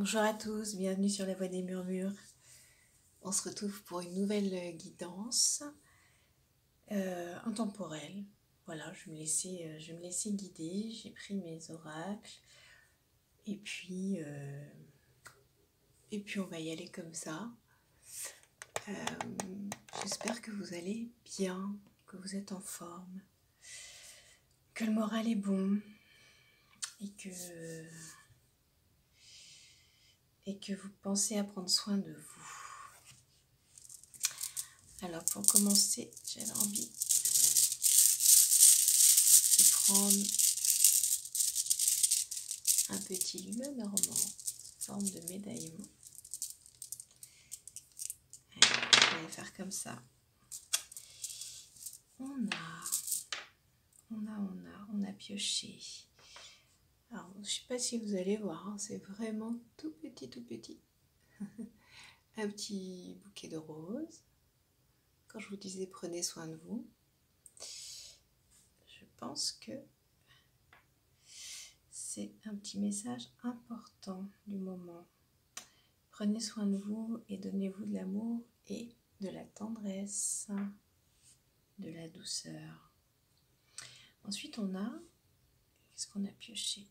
Bonjour à tous, bienvenue sur la Voix des Murmures. On se retrouve pour une nouvelle guidance intemporelle. Voilà, je vais me laisser guider. J'ai pris mes oracles et puis on va y aller comme ça. J'espère que vous allez bien, que vous êtes en forme, que le moral est bon et que vous pensez à prendre soin de vous. Alors pour commencer, j'avais envie de prendre un petit Lenormand en forme de médaillon. Je vais faire comme ça. On a pioché. Alors, je ne sais pas si vous allez voir, hein, c'est vraiment tout petit, tout petit. Un petit bouquet de roses. Quand je vous disais prenez soin de vous, je pense que c'est un petit message important du moment. Prenez soin de vous et donnez-vous de l'amour et de la tendresse, de la douceur. Ensuite, qu'est-ce qu'on a pioché?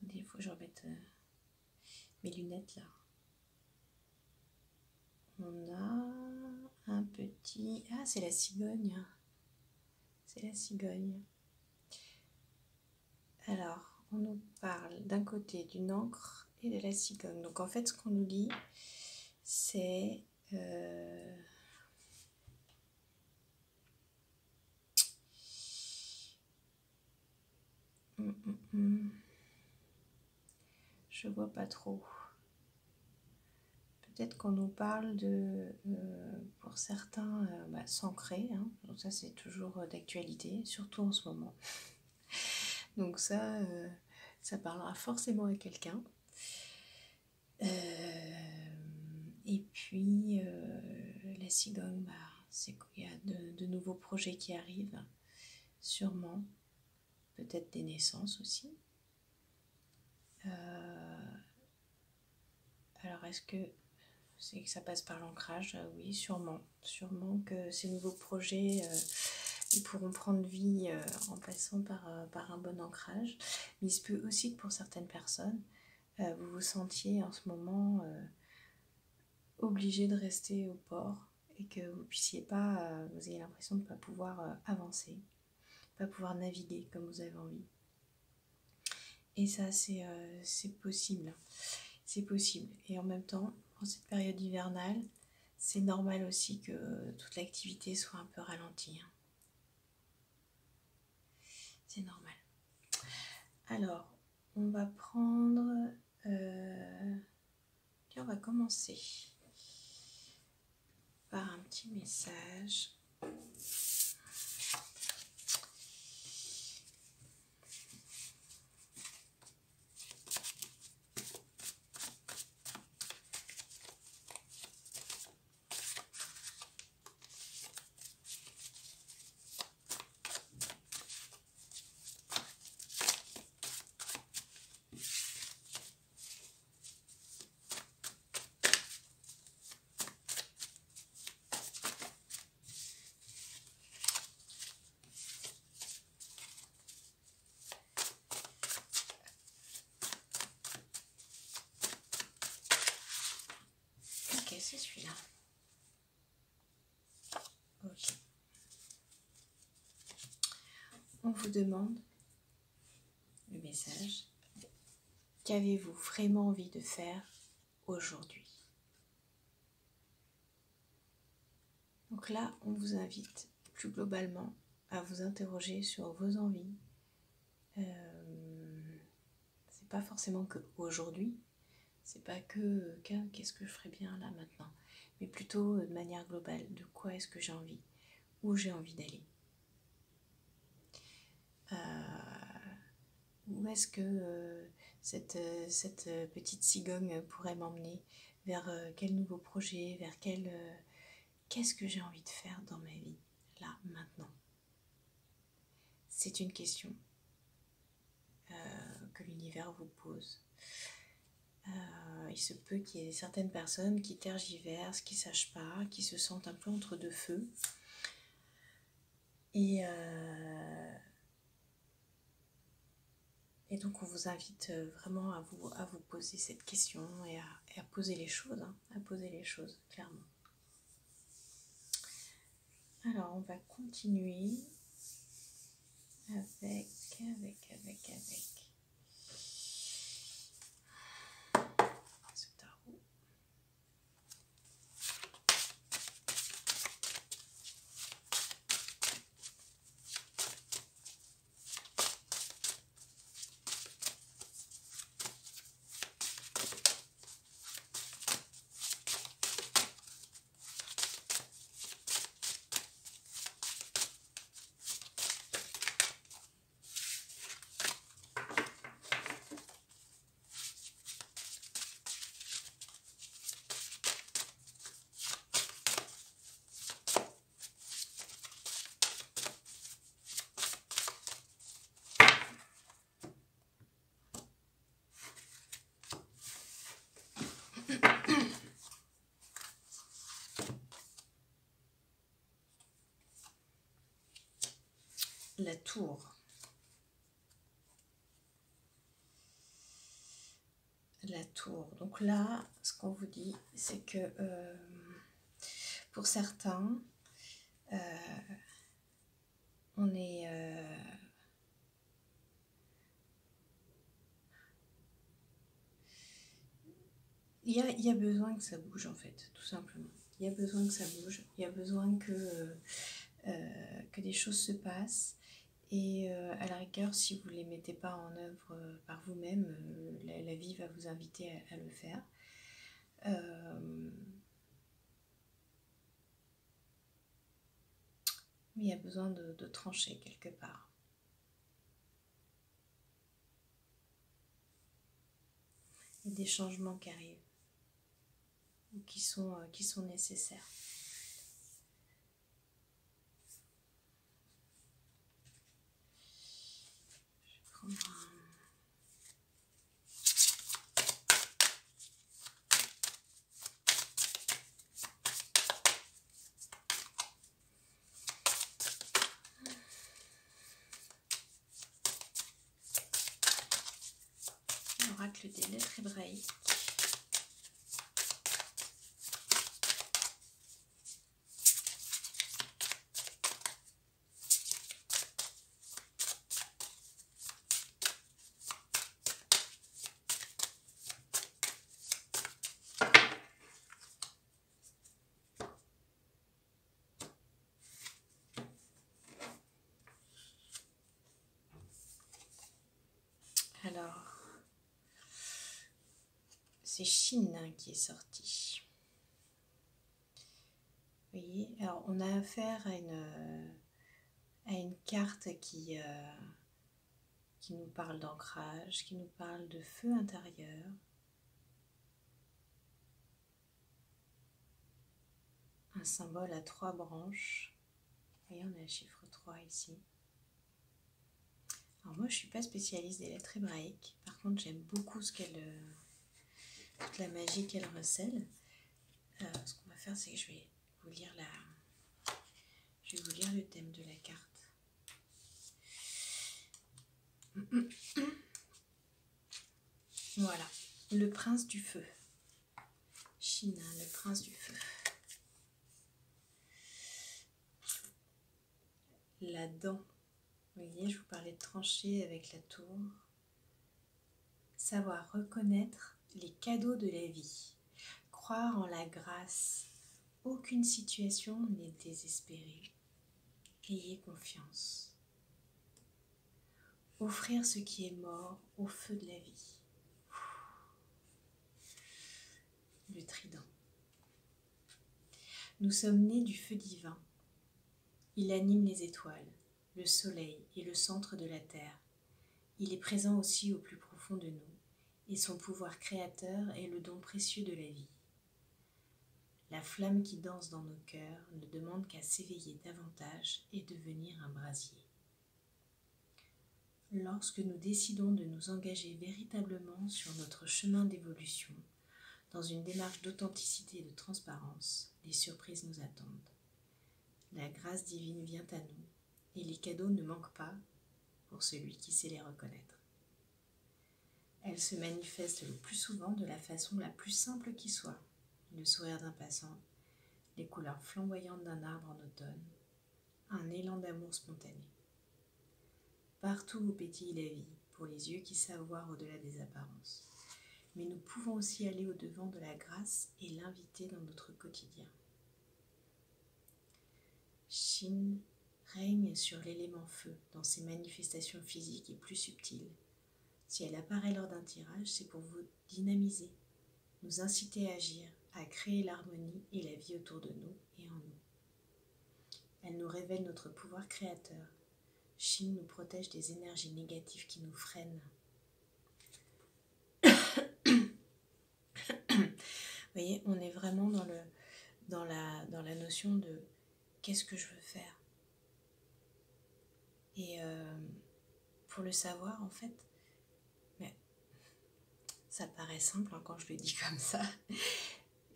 Attendez, il faut que je remette mes lunettes là. On a un petit... Ah, c'est la cigogne. C'est la cigogne. Alors, on nous parle d'un côté d'une encre et de la cigogne. Donc en fait, ce qu'on nous dit, c'est... Je vois pas trop. Peut-être qu'on nous parle de, pour certains, s'ancrer. Hein. Donc ça, c'est toujours d'actualité, surtout en ce moment. Donc ça parlera forcément à quelqu'un. Et puis, la cigogne, c'est qu'il y a de nouveaux projets qui arrivent, sûrement. Peut-être des naissances aussi. Alors, est-ce que c'est que ça passe par l'ancrage? Oui, sûrement. Sûrement que ces nouveaux projets, ils pourront prendre vie en passant par un bon ancrage. Mais il se peut aussi que pour certaines personnes, vous vous sentiez en ce moment obligé de rester au port et que vous puissiez pas, vous ayez l'impression de ne pas pouvoir avancer, pas pouvoir naviguer comme vous avez envie. Et ça, c'est possible. C'est possible. Et en même temps, en cette période hivernale, c'est normal aussi que toute l'activité soit un peu ralentie. Hein. C'est normal. Alors, on va prendre... on va commencer par un petit message. C'est celui-là. Ok. On vous demande le message. Qu'avez-vous vraiment envie de faire aujourd'hui? Donc là, on vous invite plus globalement à vous interroger sur vos envies. C'est pas forcément que aujourd'hui. C'est pas que qu'est-ce que je ferais bien là maintenant, mais plutôt de manière globale, de quoi est-ce que j'ai envie, où j'ai envie d'aller, où est-ce que cette petite cigogne pourrait m'emmener, vers quel nouveau projet, vers qu'est-ce que j'ai envie de faire dans ma vie, là, maintenant. C'est une question que l'univers vous pose. Il se peut qu'il y ait certaines personnes qui tergiversent, qui ne sachent pas, qui se sentent un peu entre deux feux. Et donc on vous invite vraiment à vous poser cette question et à poser les choses, hein, à poser les choses clairement. Alors on va continuer avec ce tarot. La tour. La tour. Donc là, ce qu'on vous dit, c'est que pour certains, on est... il y a besoin que ça bouge en fait, tout simplement. Il y a besoin que ça bouge. Il y a besoin que des choses se passent. Et à la rigueur, si vous ne les mettez pas en œuvre par vous-même, la vie va vous inviter à le faire. Mais il y a besoin de trancher quelque part. Il y a des changements qui arrivent, ou qui sont nécessaires. Je vais prendre l'oracle des lettres hébraïques. Alors, c'est Chine qui est sorti. Vous voyez, alors on a affaire à une carte qui nous parle d'ancrage, qui nous parle de feu intérieur. Un symbole à 3 branches. Vous voyez, on a le chiffre 3 ici. Alors moi, je ne suis pas spécialiste des lettres hébraïques. Par contre, j'aime beaucoup toute la magie qu'elle recèle. Ce qu'on va faire, c'est que je vais vous lire le thème de la carte. Voilà, le prince du feu. Chine, le prince du feu. La dent. Vous voyez, je vous parlais de trancher avec la tour. Savoir reconnaître les cadeaux de la vie. Croire en la grâce. Aucune situation n'est désespérée. Ayez confiance. Offrir ce qui est mort au feu de la vie. Le trident. Nous sommes nés du feu divin. Il anime les étoiles, le soleil et le centre de la terre. Il est présent aussi au plus profond de nous, et son pouvoir créateur est le don précieux de la vie. La flamme qui danse dans nos cœurs ne demande qu'à s'éveiller davantage et devenir un brasier. lorsque nous décidons de nous engager véritablement sur notre chemin d'évolution, dans une démarche d'authenticité et de transparence, les surprises nous attendent. La grâce divine vient à nous et les cadeaux ne manquent pas pour celui qui sait les reconnaître. Elle se manifeste le plus souvent de la façon la plus simple qui soit, le sourire d'un passant, les couleurs flamboyantes d'un arbre en automne, un élan d'amour spontané. Partout où pétille la vie, pour les yeux qui savent voir au-delà des apparences. Mais nous pouvons aussi aller au-devant de la grâce et l'inviter dans notre quotidien. Shin règne sur l'élément feu dans ses manifestations physiques et plus subtiles. Si elle apparaît lors d'un tirage, c'est pour vous dynamiser, nous inciter à agir, à créer l'harmonie et la vie autour de nous et en nous. Elle nous révèle notre pouvoir créateur. Shin nous protège des énergies négatives qui nous freinent. Vous voyez, on est vraiment dans la notion de qu'est-ce que je veux faire. Et pour le savoir, en fait, mais ça paraît simple quand je le dis comme ça. Il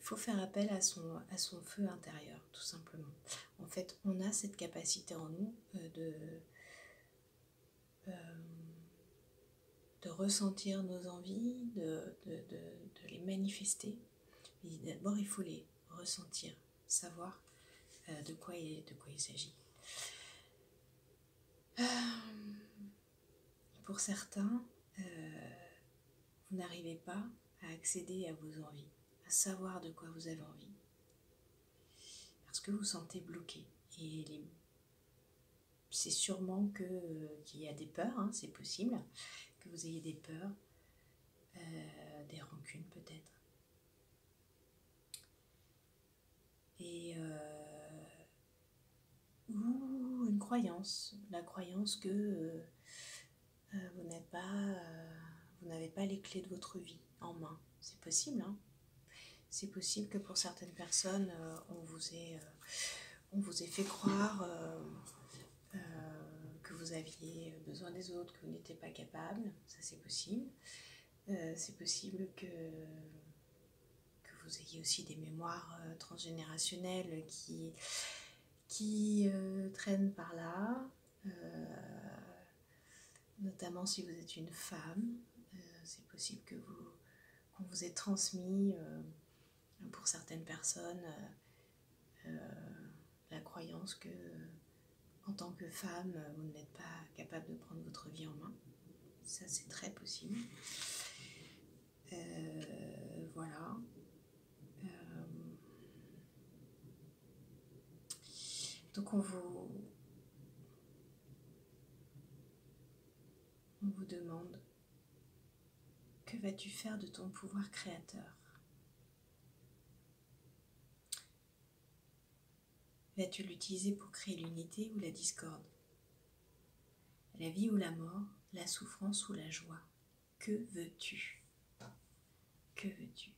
faut faire appel à son feu intérieur, tout simplement. En fait, on a cette capacité en nous de ressentir nos envies, de les manifester. Mais d'abord, il faut les ressentir, savoir de quoi il s'agit. Pour certains, vous n'arrivez pas à accéder à vos envies, à savoir de quoi vous avez envie, parce que vous vous sentez bloqué. Et c'est sûrement qu'il y a des peurs, hein, c'est possible, que vous ayez des peurs, des rancunes peut-être. Et ou une croyance, la croyance que vous n'avez pas les clés de votre vie en main. C'est possible, hein. C'est possible que pour certaines personnes, on vous ait fait croire que vous aviez besoin des autres, que vous n'étiez pas capable. Ça, c'est possible. C'est possible que vous ayez aussi des mémoires transgénérationnelles qui traînent par là. Notamment si vous êtes une femme, c'est possible qu'on vous ait transmis, pour certaines personnes, la croyance que, en tant que femme, vous n'êtes pas capable de prendre votre vie en main. Ça, c'est très possible. Voilà. Donc on vous demande, que vas-tu faire de ton pouvoir créateur? Vas-tu l'utiliser pour créer l'unité ou la discorde? La vie ou la mort, la souffrance ou la joie? Que veux-tu? Que veux-tu?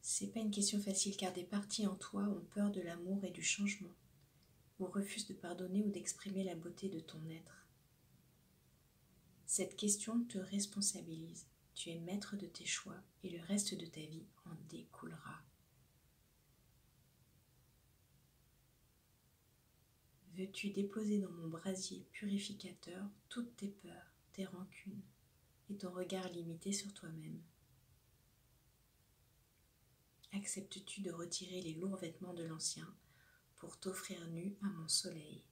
C'est pas une question facile car des parties en toi ont peur de l'amour et du changement, ou refusent de pardonner ou d'exprimer la beauté de ton être. Cette question te responsabilise. Tu es maître de tes choix et le reste de ta vie en découlera. Veux-tu déposer dans mon brasier purificateur toutes tes peurs, tes rancunes et ton regard limité sur toi-même? Acceptes-tu de retirer les lourds vêtements de l'ancien pour t'offrir nu à mon soleil?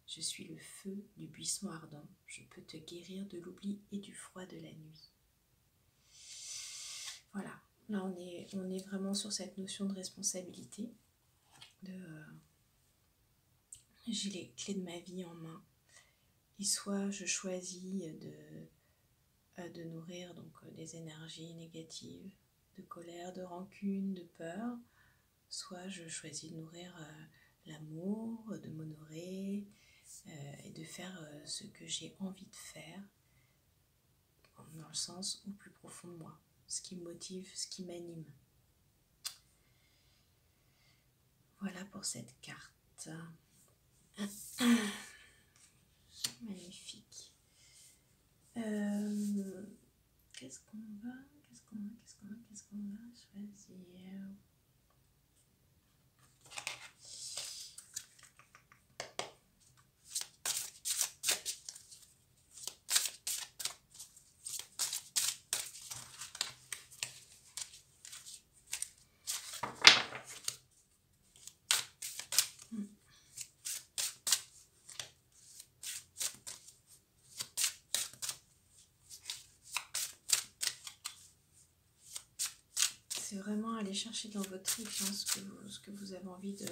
Je suis le feu du buisson ardent, je peux te guérir de l'oubli et du froid de la nuit. Voilà, là on est vraiment sur cette notion de responsabilité, j'ai les clés de ma vie en main, et soit je choisis de nourrir donc des énergies négatives, de colère, de rancune, de peur, soit je choisis de nourrir l'amour, de m'honorer et de faire ce que j'ai envie de faire, dans le sens au plus profond de moi, ce qui me motive, ce qui m'anime. Voilà pour cette carte. Magnifique. Qu'est-ce qu'on va choisir? C'est vraiment aller chercher dans votre tripes hein, ce que vous avez envie de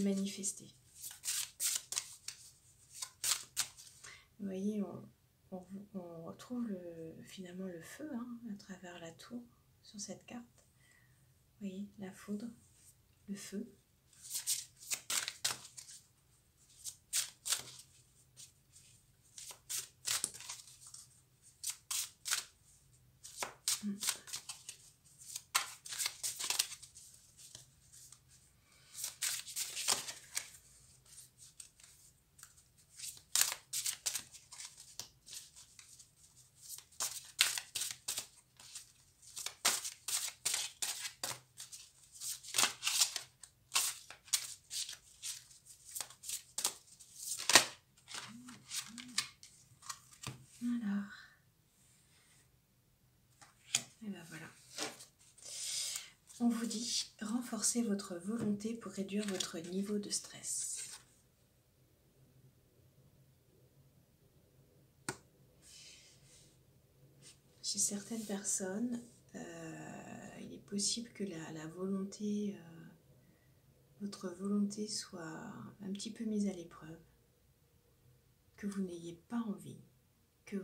manifester. Vous voyez, on retrouve finalement le feu hein, à travers la tour sur cette carte. Vous voyez, la foudre, le feu. Alors, et ben voilà. On vous dit, renforcez votre volonté pour réduire votre niveau de stress. Chez certaines personnes, il est possible que la volonté, votre volonté soit un petit peu mise à l'épreuve, que vous n'ayez pas envie, que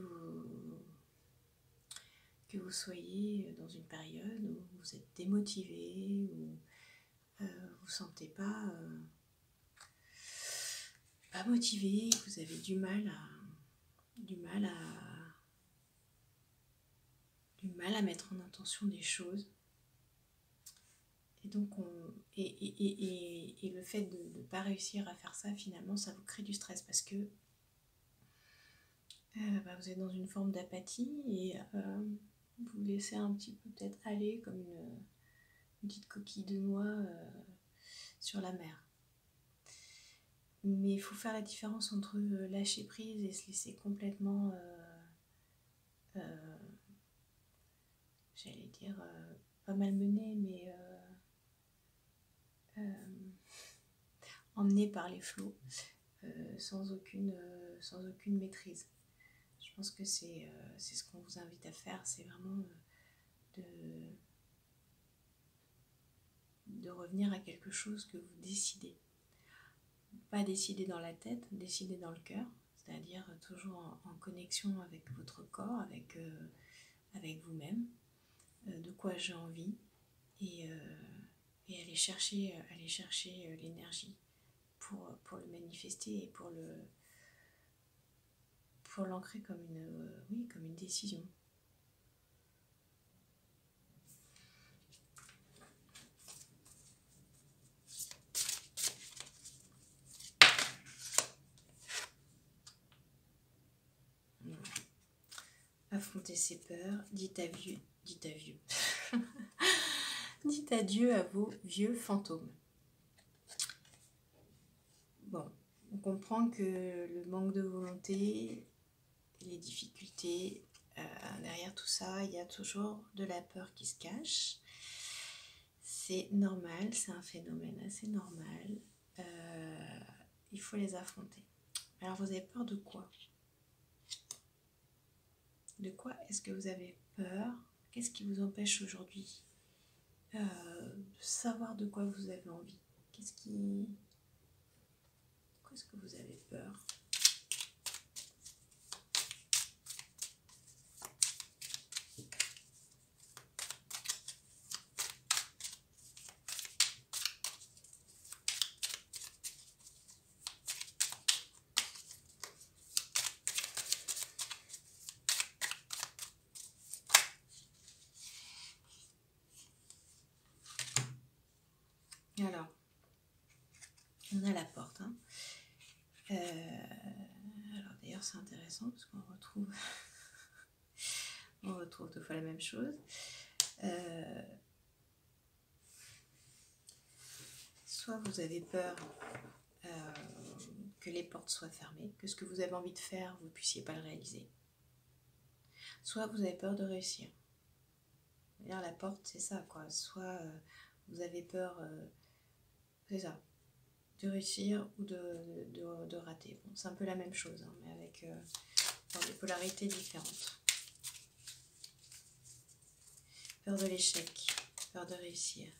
vous soyez dans une période où vous êtes démotivé, où vous ne vous sentez pas motivé, que vous avez du mal à mettre en intention des choses. Et donc, le fait de ne pas réussir à faire ça, finalement, ça vous crée du stress parce que vous êtes dans une forme d'apathie et vous vous laissez un petit peu peut-être aller comme une petite coquille de noix sur la mer. Mais il faut faire la différence entre lâcher prise et se laisser complètement, j'allais dire, pas malmener, mais emmené par les flots, sans aucune maîtrise. Je pense que c'est ce qu'on vous invite à faire, c'est vraiment de revenir à quelque chose que vous décidez. Pas décider dans la tête, décider dans le cœur, c'est-à-dire toujours en connexion avec votre corps, avec vous-même, de quoi j'ai envie, et aller chercher l'énergie pour le manifester et pour l'ancrer comme une décision. Affronter ses peurs, dites adieu à vos vieux fantômes. Bon, on comprend que le manque de volonté, les difficultés, derrière tout ça, il y a toujours de la peur qui se cache. C'est normal, c'est un phénomène assez normal. Il faut les affronter. Alors vous avez peur de quoi ? De quoi est-ce que vous avez peur ? Qu'est-ce qui vous empêche aujourd'hui de savoir de quoi vous avez envie ? Qu'est-ce que vous avez peur ? Alors, on a la porte. Hein. c'est intéressant parce qu'on retrouve, on retrouve deux fois la même chose. Soit vous avez peur que les portes soient fermées, que ce que vous avez envie de faire, vous ne puissiez pas le réaliser. Soit vous avez peur de réussir. D'ailleurs, la porte, c'est ça, quoi. Soit vous avez peur, c'est ça, de réussir ou de rater. Bon, c'est un peu la même chose, hein, mais avec des polarités différentes. Peur de l'échec, peur de réussir.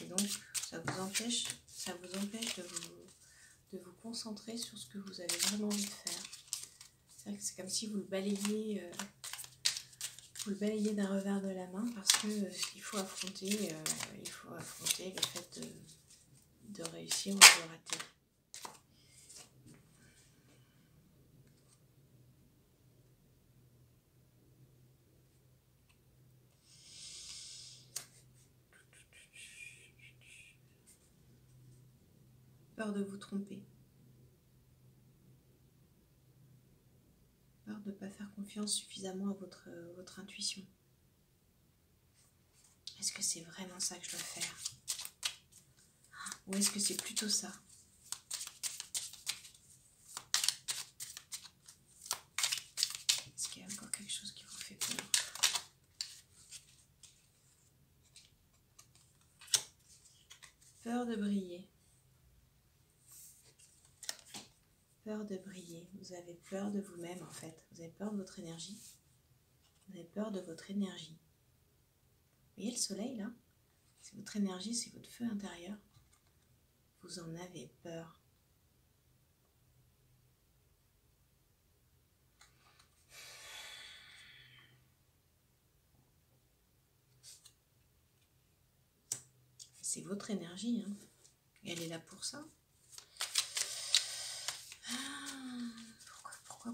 Et donc, ça vous empêche de vous concentrer sur ce que vous avez vraiment envie de faire. C'est comme si vous le balayez d'un revers de la main parce que il faut affronter le fait de réussir ou de rater. Peur de vous tromper. Peur de ne pas faire confiance suffisamment à votre intuition. Est-ce que c'est vraiment ça que je dois faire? Ou est-ce que c'est plutôt ça? Est-ce qu'il y a encore quelque chose qui vous fait peur? Peur de briller. Peur de briller. Vous avez peur de vous-même en fait. Vous avez peur de votre énergie. Vous avez peur de votre énergie. Vous voyez le soleil là? C'est votre énergie, c'est votre feu intérieur. Vous en avez peur. C'est votre énergie, hein. Et elle est là pour ça.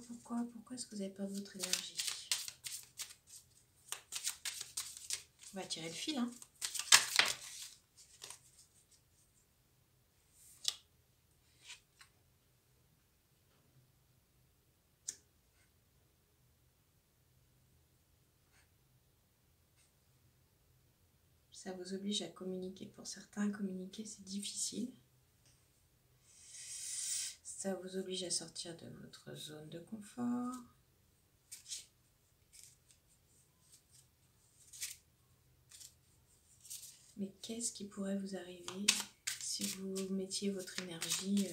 Pourquoi est-ce que vous avez peur de votre énergie? On va tirer le fil, hein. Ça vous oblige à communiquer. Pour certains, communiquer, c'est difficile. Ça vous oblige à sortir de votre zone de confort. Mais qu'est-ce qui pourrait vous arriver si vous mettiez votre énergie,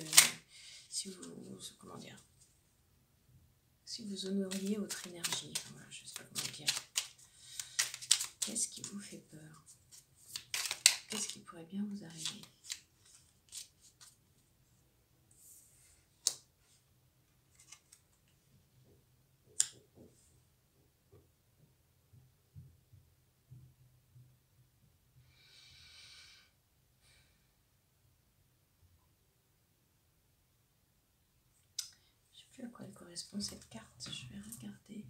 si vous honoriez votre énergie, voilà, je ne sais pas comment dire. Qu'est-ce qui vous fait peur? Qu'est-ce qui pourrait bien vous arriver? Je ne sais plus à quoi elle correspond cette carte, je vais regarder.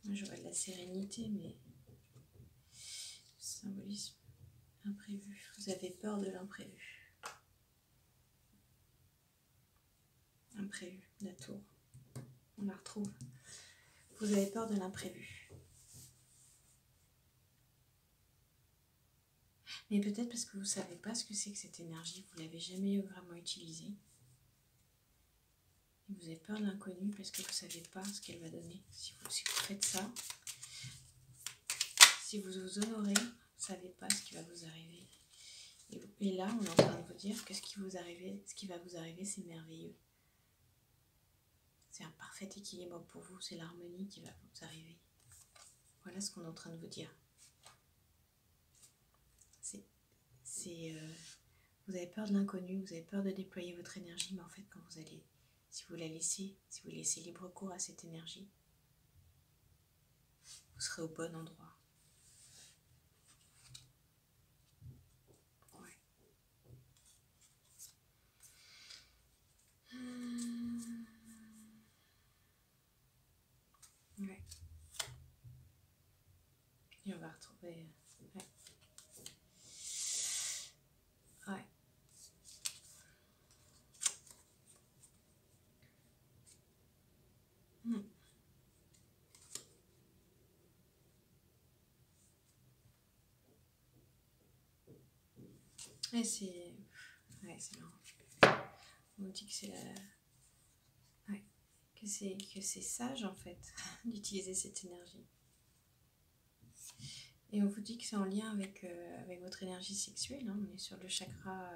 Moi je vois de la sérénité, mais symbolisme imprévu. Vous avez peur de l'imprévu. Imprévu, la tour. On la retrouve. Vous avez peur de l'imprévu. Mais peut-être parce que vous ne savez pas ce que c'est que cette énergie, vous ne l'avez jamais vraiment utilisée. Et vous avez peur de l'inconnu parce que vous ne savez pas ce qu'elle va donner. Si vous faites ça, si vous vous honorez, vous ne savez pas ce qui va vous arriver. Et là, on est en train de vous dire que ce qui va vous arriver, c'est merveilleux. C'est un parfait équilibre pour vous, c'est l'harmonie qui va vous arriver. Voilà ce qu'on est en train de vous dire. Vous avez peur de l'inconnu, vous avez peur de déployer votre énergie, mais en fait, quand si vous laissez libre cours à cette énergie, vous serez au bon endroit. Ouais. Ouais. Et on va retrouver... Ouais. Ouais. Ouais, c'est marrant. On dit que c'est ouais, que c'est sage en fait d'utiliser cette énergie. Et on vous dit que c'est en lien avec, avec votre énergie sexuelle, hein. On est sur le chakra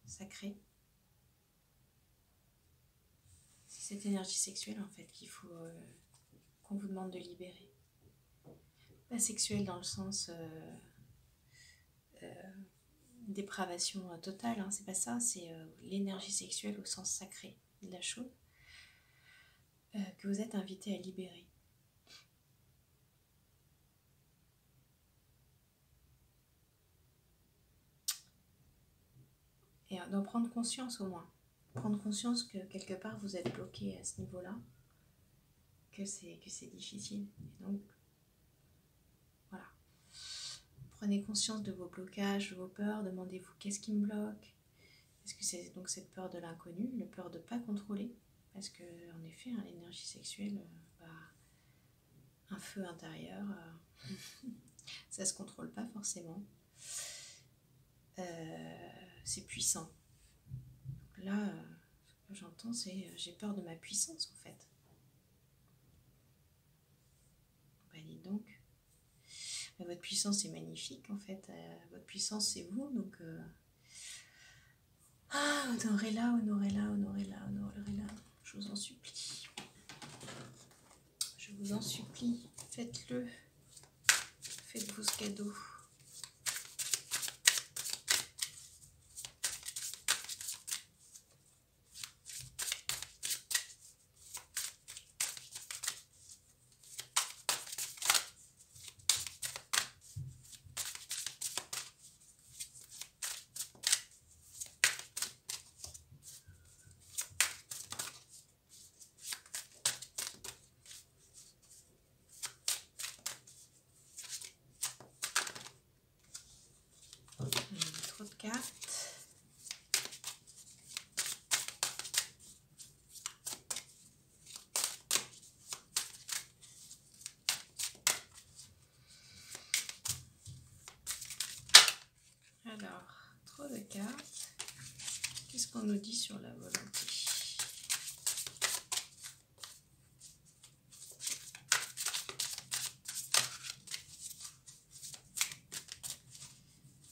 sacré. C'est cette énergie sexuelle en fait qu'il faut qu'on vous demande de libérer. Pas sexuelle dans le sens dépravation totale, hein, c'est pas ça, c'est l'énergie sexuelle au sens sacré de la chose que vous êtes invité à libérer. Et d'en prendre conscience au moins. Prendre conscience que quelque part vous êtes bloqué à ce niveau-là, que c'est difficile. Et donc, voilà. Prenez conscience de vos blocages, de vos peurs, demandez-vous qu'est-ce qui me bloque. Est-ce que c'est donc cette peur de l'inconnu, la peur de ne pas contrôler? Parce que, en effet, hein, l'énergie sexuelle, un feu intérieur, ça ne se contrôle pas forcément. C'est puissant. Donc là, ce que j'entends, c'est j'ai peur de ma puissance en fait. Bah, dis donc. Bah, votre puissance est magnifique en fait. Votre puissance c'est vous. Donc honorez-la, honorez-la, honorez-la, honorez-la. Je vous en supplie. Je vous en supplie. Faites-le. Faites-vous ce cadeau. Trop de cartes. Alors, trop de cartes. Qu'est-ce qu'on nous dit sur la volonté?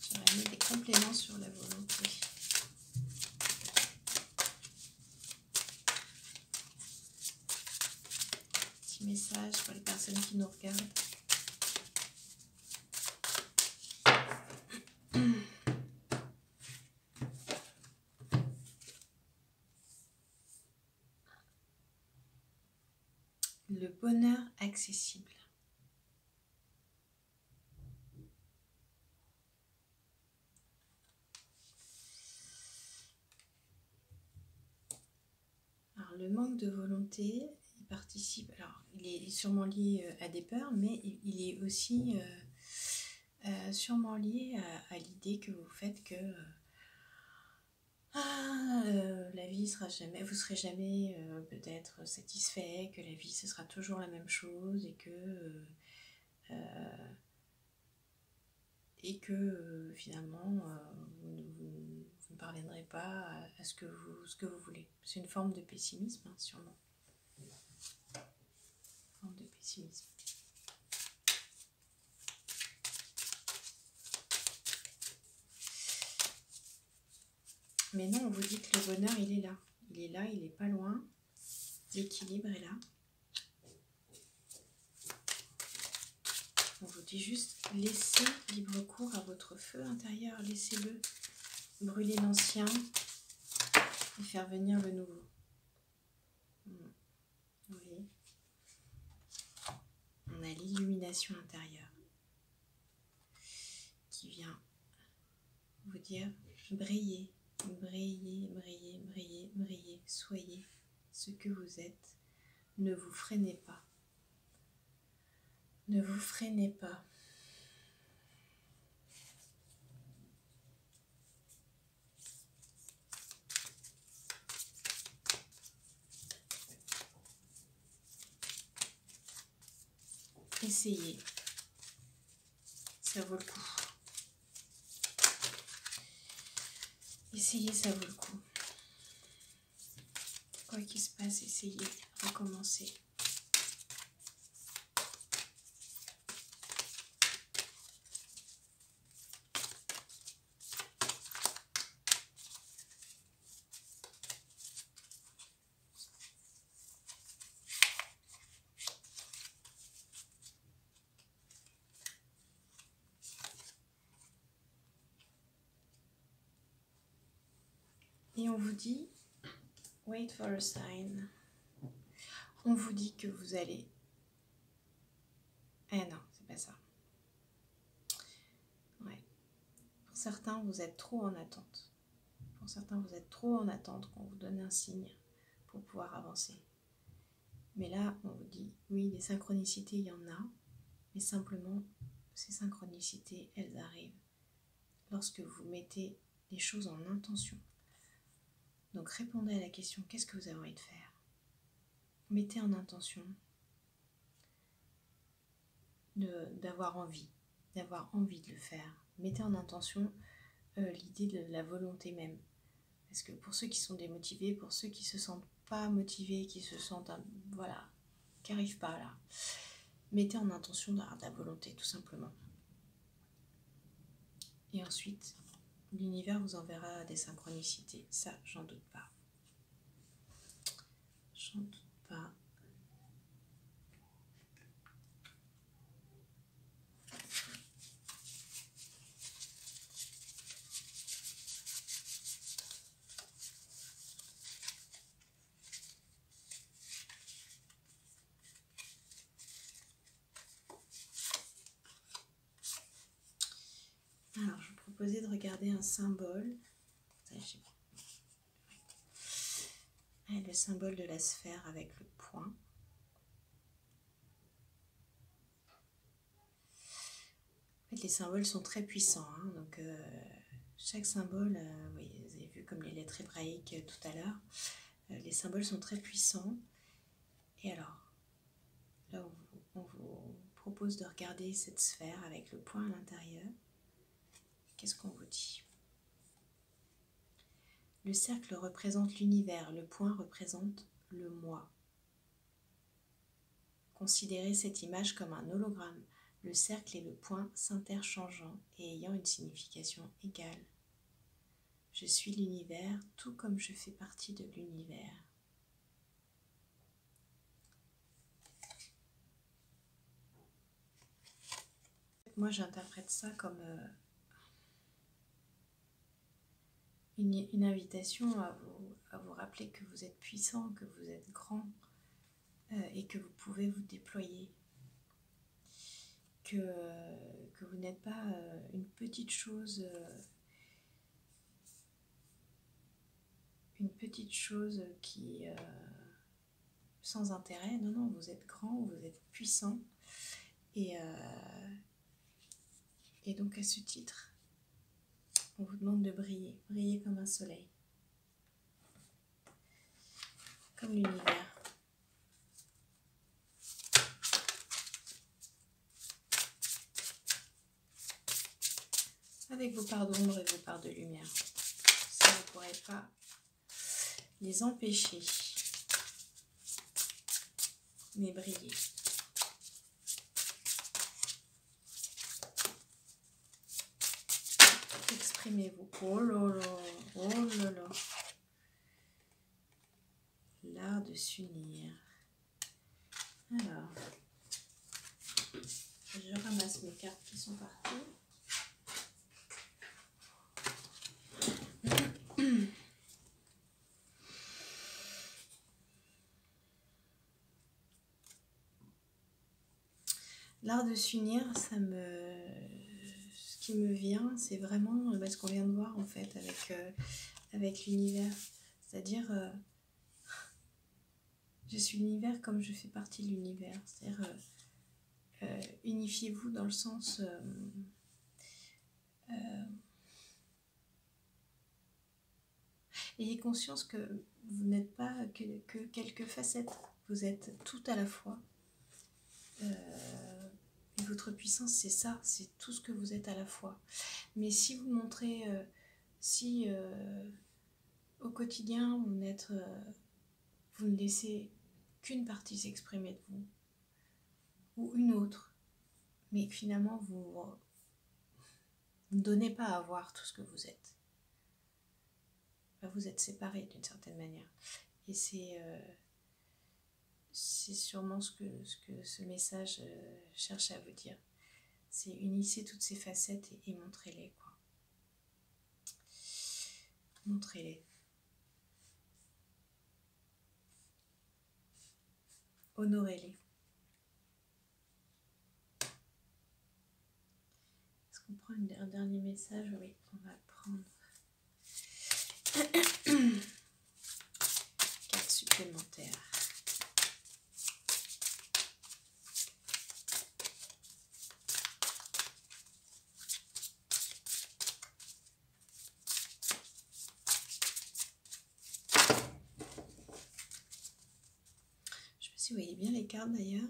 J'aurais mis des compléments sur la volonté. Petit message pour les personnes qui nous regardent. Le bonheur accessible. Alors, le manque de volonté, il participe. Alors, il est sûrement lié à des peurs, mais il est aussi sûrement lié à l'idée que vous faites que la vie sera jamais, vous serez jamais peut-être satisfait, que la vie ce sera toujours la même chose et que finalement vous ne parviendrez pas à ce que vous voulez. C'est une forme de pessimisme, hein, sûrement. Une forme de pessimisme. Mais non, on vous dit que le bonheur, il est là. Il est là, il n'est pas loin. L'équilibre est là. On vous dit juste, laissez libre cours à votre feu intérieur. Laissez-le brûler l'ancien et faire venir le nouveau. Vous voyez, on a l'illumination intérieure qui vient vous dire, brillez. Brillez, brillez, brillez, brillez, soyez ce que vous êtes, ne vous freinez pas, ne vous freinez pas. Essayez, ça vaut le coup. Essayez, ça vaut le coup. Quoi qu'il se passe, essayez, recommencez. Et on vous dit, wait for a sign. On vous dit que vous allez... Eh non, c'est pas ça. Ouais. Pour certains, vous êtes trop en attente. Pour certains, vous êtes trop en attente qu'on vous donne un signe pour pouvoir avancer. Mais là, on vous dit, oui, des synchronicités, il y en a. Mais simplement, ces synchronicités, elles arrivent lorsque vous mettez les choses en intention. Donc répondez à la question, qu'est-ce que vous avez envie de faire? Mettez en intention d'avoir envie de le faire. Mettez en intention l'idée de la volonté même. Parce que pour ceux qui sont démotivés, pour ceux qui se sentent pas motivés, qui se sentent, voilà, qui n'arrivent pas là, mettez en intention de la volonté, tout simplement. Et ensuite, l'univers vous enverra des synchronicités. Ça, j'en doute pas. J'en doute pas. Alors, je vous proposais de regarder un symbole. Le symbole de la sphère avec le point. En fait, les symboles sont très puissants. Hein, donc, chaque symbole, oui, vous avez vu comme les lettres hébraïques tout à l'heure, les symboles sont très puissants. Et alors, là, on vous propose de regarder cette sphère avec le point à l'intérieur. Qu'est-ce qu'on vous dit ? Le cercle représente l'univers, le point représente le moi. Considérez cette image comme un hologramme, le cercle et le point s'interchangeant et ayant une signification égale. Je suis l'univers, tout comme je fais partie de l'univers. Moi, j'interprète ça comme une invitation à vous rappeler que vous êtes puissant, que vous êtes grand et que vous pouvez vous déployer. Que vous n'êtes pas une petite chose qui sans intérêt. Non, non, vous êtes grand, vous êtes puissant et donc à ce titre, on vous demande de briller comme un soleil, comme l'univers. Avec vos parts d'ombre et vos parts de lumière. Ça, vous ne pourrez pas les empêcher, mais briller. Exprimez-vous. Oh là là, oh là là. L'art de s'unir. Alors, je ramasse mes cartes qui sont partout. L'art de s'unir, ce qui me vient, c'est vraiment ce qu'on vient de voir en fait avec l'univers. C'est-à-dire, je suis l'univers comme je fais partie de l'univers. C'est-à-dire, unifiez-vous dans le sens... ayez conscience que vous n'êtes pas que quelques facettes. Vous êtes tout à la fois. Et votre puissance, c'est ça, c'est tout ce que vous êtes à la fois. Mais si vous montrez, Si au quotidien vous ne laissez qu'une partie s'exprimer de vous, ou une autre, mais finalement vous ne donnez pas à voir tout ce que vous êtes, vous êtes séparés d'une certaine manière. Et c'est sûrement ce que ce message cherche à vous dire. C'est unissez toutes ces facettes et montrez-les, quoi. Montrez-les. Honorez-les. Est-ce qu'on prend un dernier message? Oui, on va prendre 4 supplémentaires. Je sais pas si vous voyez bien les cartes d'ailleurs.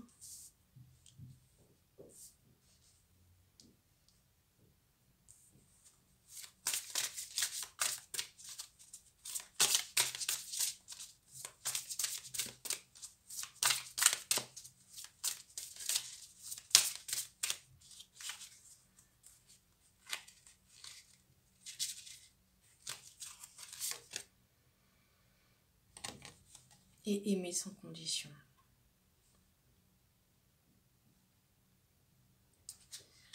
Et aimer sans condition.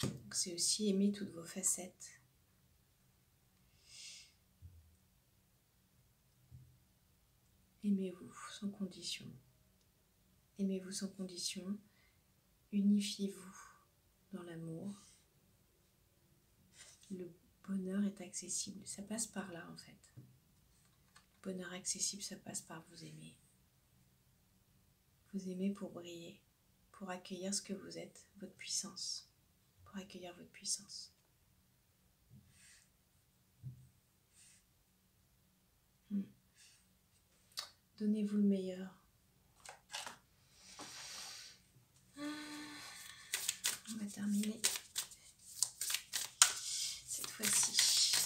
Donc c'est aussi aimer toutes vos facettes. Aimez-vous sans condition. Aimez-vous sans condition. Unifiez-vous dans l'amour. Le bonheur est accessible. Ça passe par là en fait. Le bonheur accessible, ça passe par vous aimer. Vous aimez pour briller, pour accueillir ce que vous êtes, votre puissance, pour accueillir votre puissance. Donnez-vous le meilleur. On va terminer cette fois-ci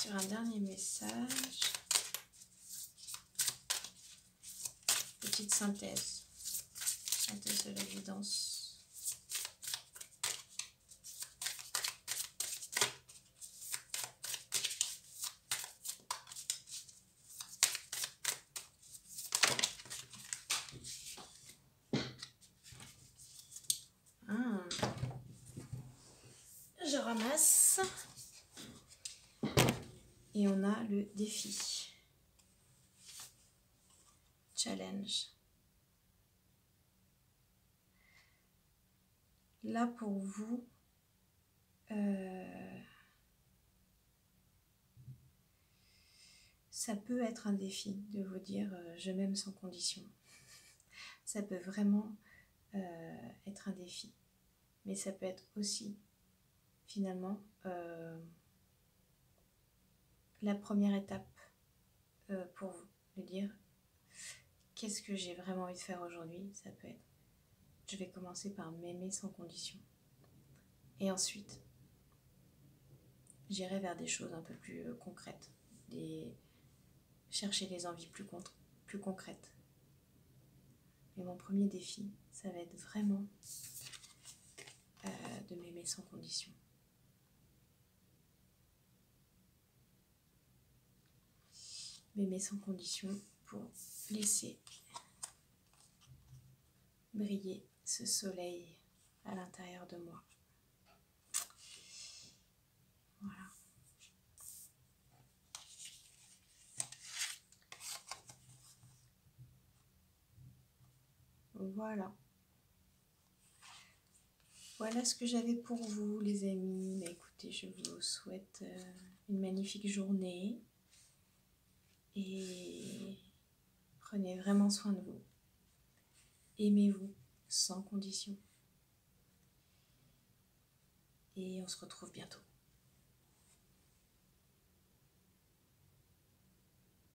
sur un dernier message. Petite synthèse. Synthèse de la guidance. Je ramasse. Et on a le défi. Challenge. Là pour vous, ça peut être un défi de vous dire je m'aime sans condition. Ça peut vraiment être un défi. Mais ça peut être aussi finalement la première étape pour vous. De dire qu'est-ce que j'ai vraiment envie de faire aujourd'hui. Ça peut être je vais commencer par m'aimer sans condition. Et ensuite, j'irai vers des choses un peu plus concrètes. Chercher des envies plus concrètes. Et mon premier défi, ça va être vraiment de m'aimer sans condition. M'aimer sans condition pour laisser briller ce soleil à l'intérieur de moi. Voilà. Voilà ce que j'avais pour vous, les amis. Bah, écoutez, je vous souhaite une magnifique journée et prenez vraiment soin de vous. Aimez-vous sans condition. Et on se retrouve bientôt.